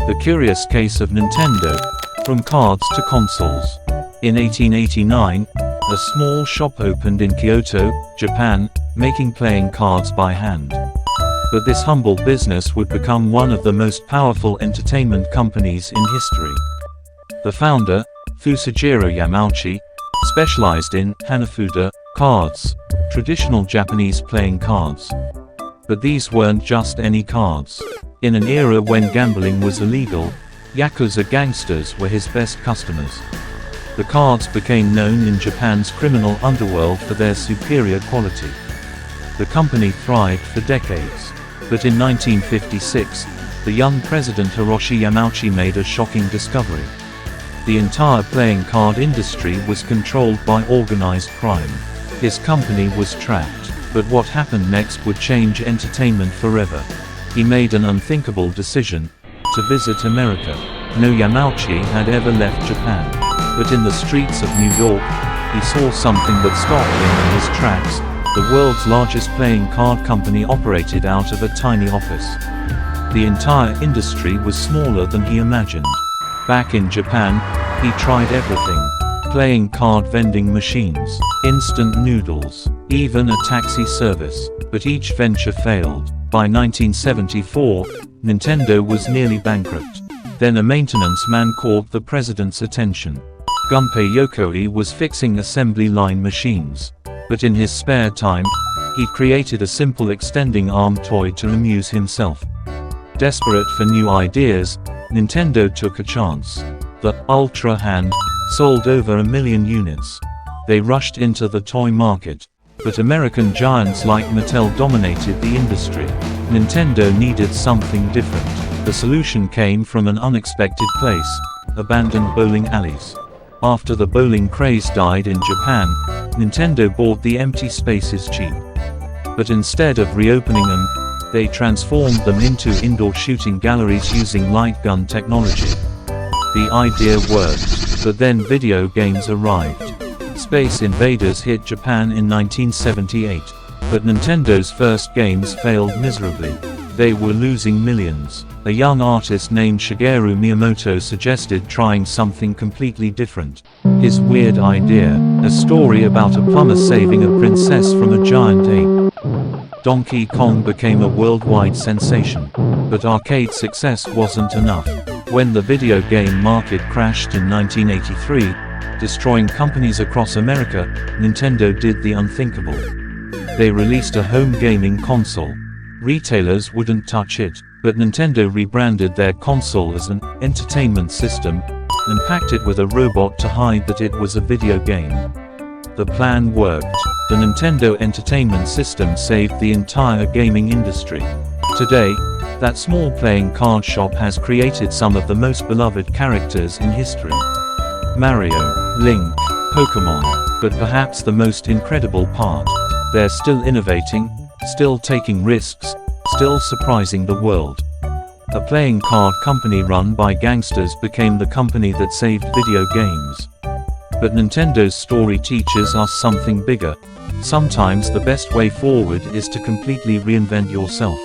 The Curious Case of Nintendo, from cards to consoles. In 1889, a small shop opened in Kyoto, Japan, making playing cards by hand. But this humble business would become one of the most powerful entertainment companies in history. The founder, Fusajiro Yamauchi, specialized in hanafuda cards, traditional Japanese playing cards. But these weren't just any cards. In an era when gambling was illegal, Yakuza gangsters were his best customers. The cards became known in Japan's criminal underworld for their superior quality. The company thrived for decades. But in 1956, the young president Hiroshi Yamauchi made a shocking discovery. The entire playing card industry was controlled by organized crime. His company was trapped. But what happened next would change entertainment forever. He made an unthinkable decision: to visit America. No Yamauchi had ever left Japan. But in the streets of New York, he saw something that stopped him in his tracks. The world's largest playing card company operated out of a tiny office. The entire industry was smaller than he imagined. Back in Japan, he tried everything. Playing card vending machines, instant noodles, even a taxi service. But each venture failed. By 1974, Nintendo was nearly bankrupt. Then a maintenance man caught the president's attention. Gunpei Yokoi was fixing assembly line machines. But in his spare time, he created a simple extending arm toy to amuse himself. Desperate for new ideas, Nintendo took a chance. The Ultra Hand sold over 1 million units. They rushed into the toy market. But American giants like Mattel dominated the industry. Nintendo needed something different. The solution came from an unexpected place: abandoned bowling alleys. After the bowling craze died in Japan, Nintendo bought the empty spaces cheap. But instead of reopening them, they transformed them into indoor shooting galleries using light gun technology. The idea worked, but then video games arrived. Space Invaders hit Japan in 1978. But Nintendo's first games failed miserably. They were losing millions. A young artist named Shigeru Miyamoto suggested trying something completely different. His weird idea: a story about a plumber saving a princess from a giant ape. Donkey Kong became a worldwide sensation. But arcade success wasn't enough. When the video game market crashed in 1983, destroying companies across America, Nintendo did the unthinkable. They released a home gaming console. Retailers wouldn't touch it, but Nintendo rebranded their console as an entertainment system and packed it with a robot to hide that it was a video game. The plan worked. The Nintendo Entertainment System saved the entire gaming industry. Today, that small playing card shop has created some of the most beloved characters in history. Mario, Link, Pokemon. But perhaps the most incredible part: they're still innovating, still taking risks, still surprising the world. A playing card company run by gangsters became the company that saved video games. But Nintendo's story teaches us something bigger. Sometimes the best way forward is to completely reinvent yourself.